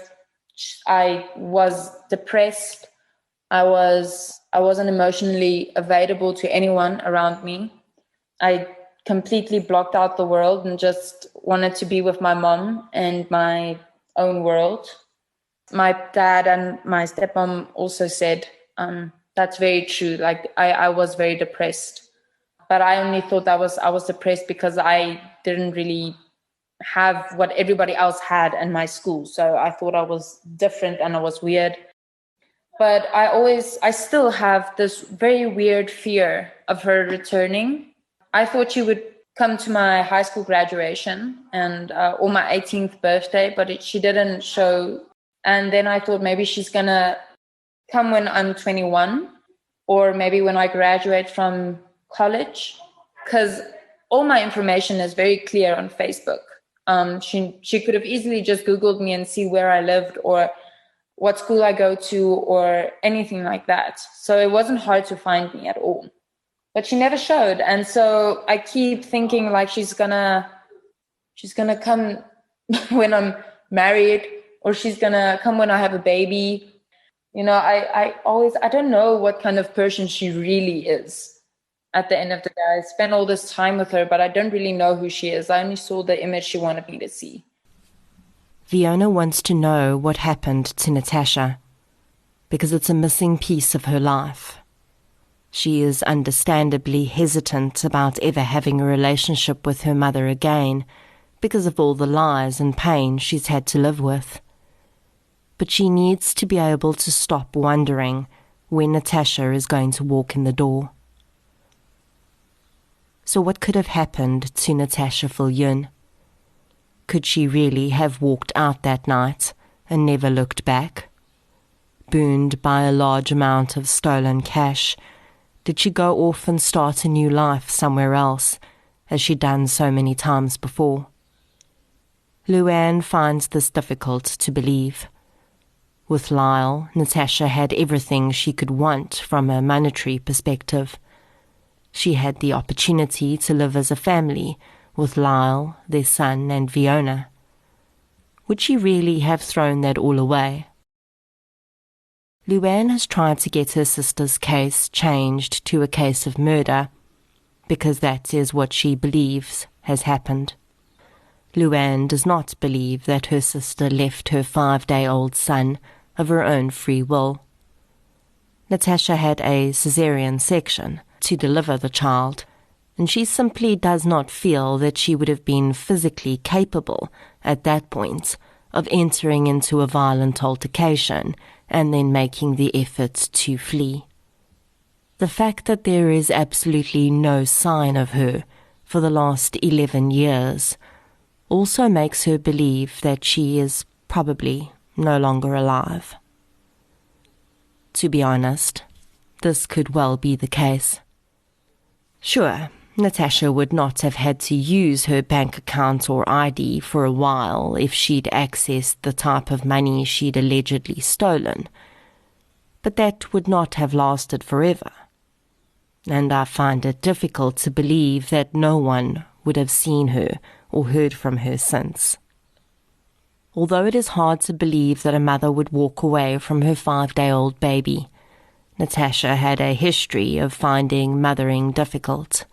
I was depressed. I wasn't emotionally available to anyone around me. I completely blocked out the world and just wanted to be with my mom and my own world. My dad and my stepmom also said that's very true. Like I was very depressed, but I only thought I was depressed because I didn't really have what everybody else had in my school. So I thought I was different and I was weird. But I still have this very weird fear of her returning. I thought she would come to my high school graduation and or my 18th birthday, but she didn't show. And then I thought maybe she's going to come when I'm 21 or maybe when I graduate from college, because all my information is very clear on Facebook. She could have easily just Googled me and see where I lived or what school I go to or anything like that. So it wasn't hard to find me at all. But she never showed. And so I keep thinking like she's gonna come when I'm married, or she's gonna come when I have a baby. I don't know what kind of person she really is. At the end of the day, I spent all this time with her, but I don't really know who she is. I only saw the image she wanted me to see. Viljoen wants to know what happened to Natasha, because it's a missing piece of her life. She is understandably hesitant about ever having a relationship with her mother again, because of all the lies and pain she's had to live with. But she needs to be able to stop wondering when Natasha is going to walk in the door. So what could have happened to Natasha Viljoen? Could she really have walked out that night and never looked back? Booned by a large amount of stolen cash, did she go off and start a new life somewhere else, as she'd done so many times before? Luann finds this difficult to believe. With Lyle, Natasha had everything she could want from a monetary perspective. She had the opportunity to live as a family with Lyle, their son, and Viljoen. Would she really have thrown that all away? Luann has tried to get her sister's case changed to a case of murder, because that is what she believes has happened. Luann does not believe that her sister left her 5-day-old son of her own free will. Natasha had a caesarean section to deliver the child, and she simply does not feel that she would have been physically capable at that point of entering into a violent altercation and then making the effort to flee. The fact that there is absolutely no sign of her for the last 11 years also makes her believe that she is probably no longer alive. To be honest, this could well be the case. Sure, Natasha would not have had to use her bank account or ID for a while if she'd accessed the type of money she'd allegedly stolen, but that would not have lasted forever. And I find it difficult to believe that no one would have seen her or heard from her since. Although it is hard to believe that a mother would walk away from her 5-day-old baby, Natasha had a history of finding mothering difficult.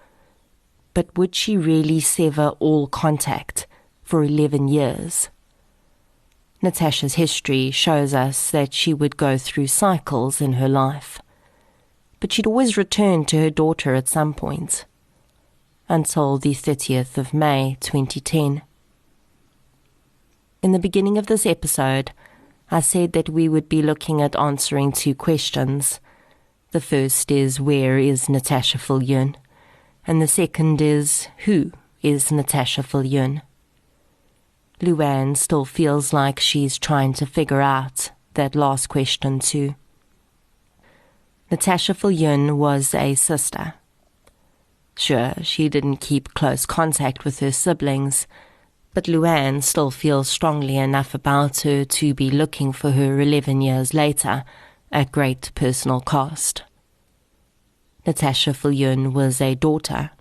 But would she really sever all contact for 11 years? Natasha's history shows us that she would go through cycles in her life, but she'd always return to her daughter at some point, until the 30th of May 2010. In the beginning of this episode, I said that we would be looking at answering 2 questions. The first is, where is Natasha Viljoen? And the second is, who is Natasha Viljoen? Luann still feels like she's trying to figure out that last question too. Natasha Viljoen was a sister. Sure, she didn't keep close contact with her siblings, but Luann still feels strongly enough about her to be looking for her 11 years later at great personal cost. Natasha Viljoen was a daughter.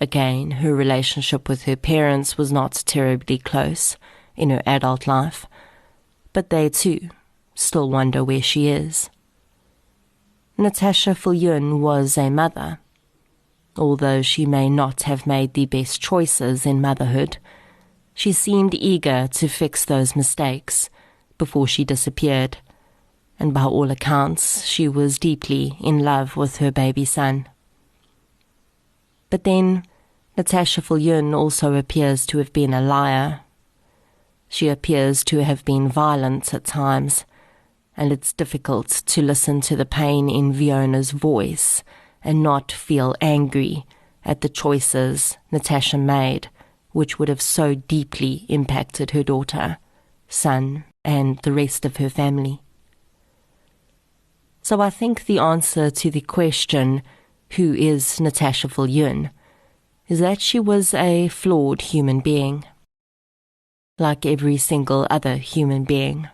Again, her relationship with her parents was not terribly close in her adult life, but they too still wonder where she is. Natasha Viljoen was a mother. Although she may not have made the best choices in motherhood, she seemed eager to fix those mistakes before she disappeared, and by all accounts, she was deeply in love with her baby son. But then, Natasha Viljoen also appears to have been a liar. She appears to have been violent at times, and it's difficult to listen to the pain in Viljoen's voice and not feel angry at the choices Natasha made, which would have so deeply impacted her daughter, son, and the rest of her family. So I think the answer to the question, who is Natasha Viljoen, is that she was a flawed human being, like every single other human being.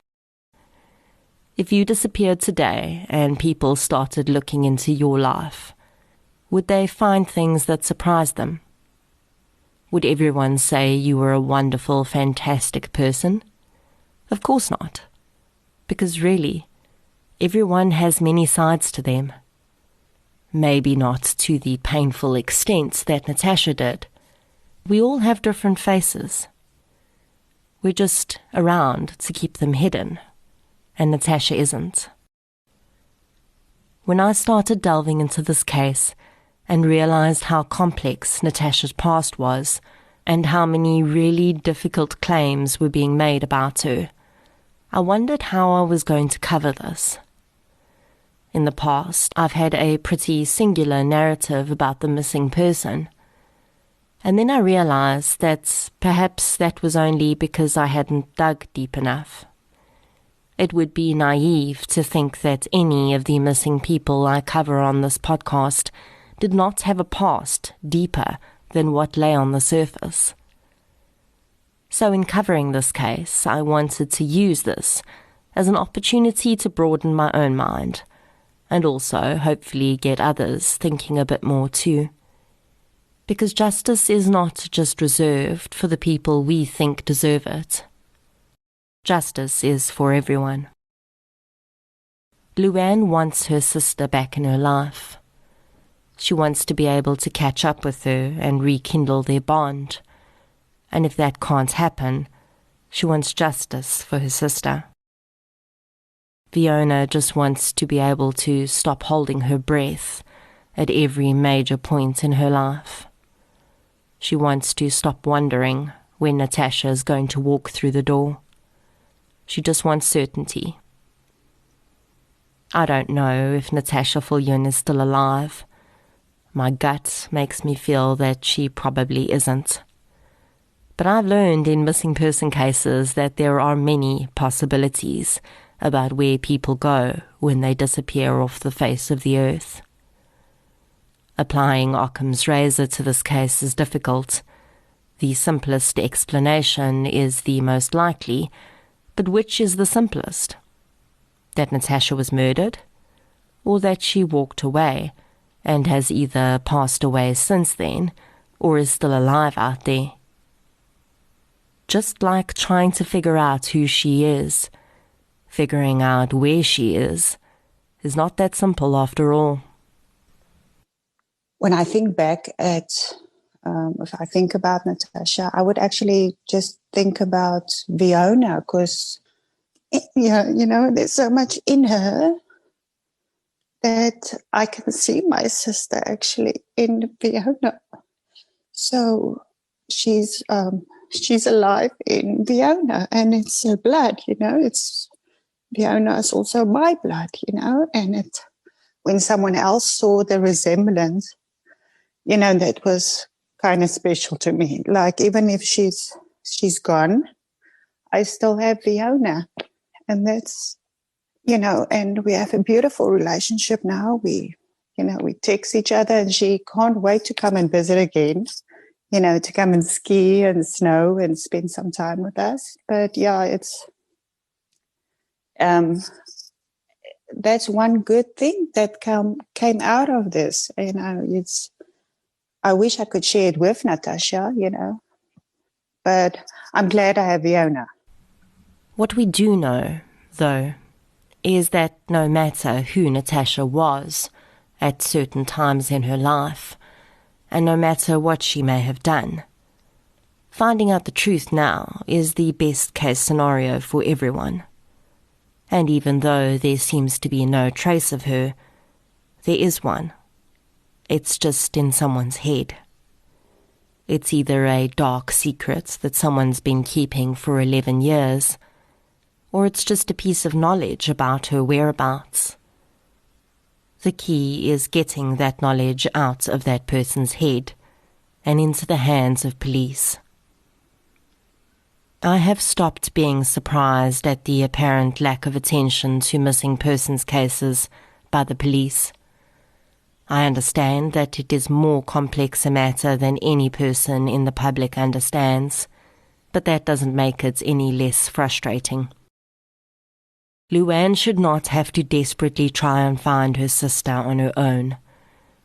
If you disappeared today and people started looking into your life, would they find things that surprised them? Would everyone say you were a wonderful, fantastic person? Of course not. Because really, everyone has many sides to them. Maybe not to the painful extent that Natasha did. We all have different faces. We're just around to keep them hidden, and Natasha isn't. When I started delving into this case and realized how complex Natasha's past was and how many really difficult claims were being made about her, I wondered how I was going to cover this. In the past, I've had a pretty singular narrative about the missing person, and then I realized that perhaps that was only because I hadn't dug deep enough. It would be naive to think that any of the missing people I cover on this podcast did not have a past deeper than what lay on the surface. So in covering this case, I wanted to use this as an opportunity to broaden my own mind, and also hopefully get others thinking a bit more too. Because justice is not just reserved for the people we think deserve it. Justice is for everyone. Luann wants her sister back in her life. She wants to be able to catch up with her and rekindle their bond. And if that can't happen, she wants justice for her sister. Viljoen just wants to be able to stop holding her breath at every major point in her life. She wants to stop wondering when Natasha is going to walk through the door. She just wants certainty. I don't know if Natasha Viljoen is still alive. My gut makes me feel that she probably isn't. But I've learned in missing person cases that there are many possibilities about where people go when they disappear off the face of the earth. Applying Occam's razor to this case is difficult. The simplest explanation is the most likely, but which is the simplest? That Natasha was murdered, or that she walked away and has either passed away since then or is still alive out there? Just like trying to figure out who she is, figuring out where she is not that simple after all. When I think back at, if I think about Natasha, I would actually just think about Viljoen, because, there's so much in her that I can see my sister actually in Viljoen. So she's alive in Viljoen, and it's her blood, it's Viljoen is also my blood, and when someone else saw the resemblance, that was kind of special to me. Like, even if she's gone, I still have Viljoen, and that's, and we have a beautiful relationship now. We text each other, and she can't wait to come and visit again, to come and ski and snow and spend some time with us. But yeah, it's, that's one good thing that came out of this. I wish I could share it with Natasha, but I'm glad I have Viljoen. What we do know, though, is that no matter who Natasha was at certain times in her life, and no matter what she may have done, finding out the truth now is the best case scenario for everyone. And even though there seems to be no trace of her, there is one. It's just in someone's head. It's either a dark secret that someone's been keeping for 11 years, or it's just a piece of knowledge about her whereabouts. The key is getting that knowledge out of that person's head and into the hands of police. I have stopped being surprised at the apparent lack of attention to missing persons cases by the police. I understand that it is more complex a matter than any person in the public understands, but that doesn't make it any less frustrating. Viljoen should not have to desperately try and find her sister on her own,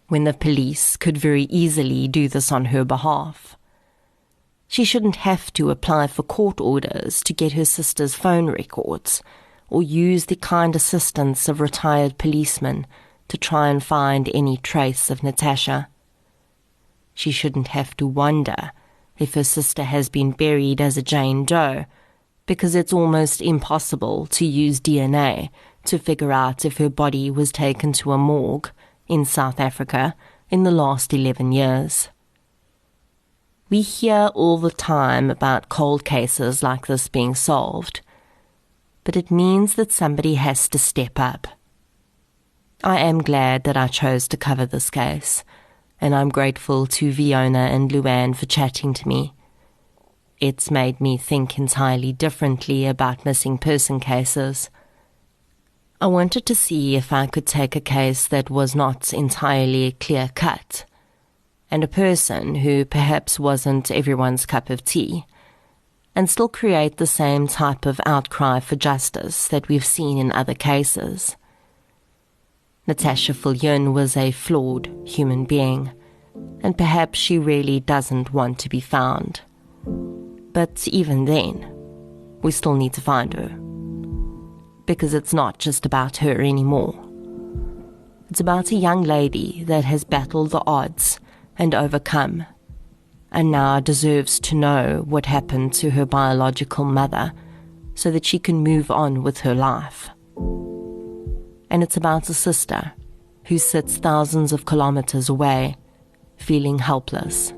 when the police could very easily do this on her behalf. She shouldn't have to apply for court orders to get her sister's phone records, or use the kind assistance of retired policemen to try and find any trace of Natasha. She shouldn't have to wonder if her sister has been buried as a Jane Doe, because it's almost impossible to use DNA to figure out if her body was taken to a morgue in South Africa in the last 11 years. We hear all the time about cold cases like this being solved, but it means that somebody has to step up. I am glad that I chose to cover this case, and I'm grateful to Viljoen and Viljoen for chatting to me. It's made me think entirely differently about missing person cases. I wanted to see if I could take a case that was not entirely clear-cut, and a person who perhaps wasn't everyone's cup of tea, and still create the same type of outcry for justice that we've seen in other cases. Natasha Viljoen was a flawed human being, and perhaps she really doesn't want to be found. But even then, we still need to find her. Because it's not just about her anymore. It's about a young lady that has battled the odds and overcome, and now deserves to know what happened to her biological mother so that she can move on with her life. And it's about a sister who sits thousands of kilometers away, feeling helpless.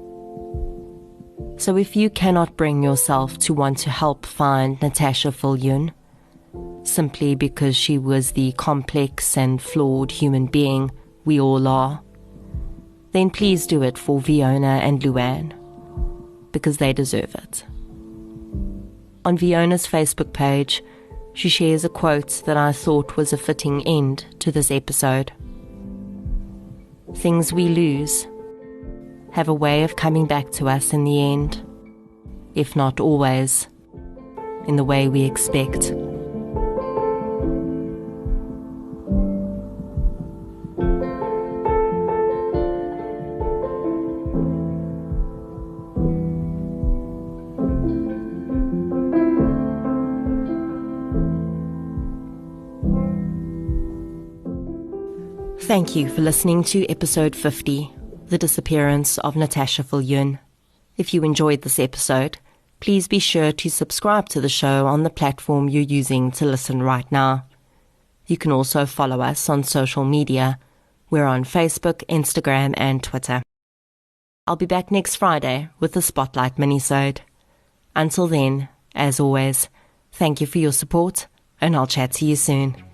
So if you cannot bring yourself to want to help find Natasha Viljoen, simply because she was the complex and flawed human being we all are, then please do it for Viljoen and Luann, because they deserve it. On Viljoen's Facebook page, she shares a quote that I thought was a fitting end to this episode. Things we lose have a way of coming back to us in the end, if not always, in the way we expect. Thank you for listening to episode 50, The Disappearance of Natasha Viljoen. If you enjoyed this episode, please be sure to subscribe to the show on the platform you're using to listen right now. You can also follow us on social media. We're on Facebook, Instagram, and Twitter. I'll be back next Friday with the Spotlight minisode. Until then, as always, thank you for your support, and I'll chat to you soon.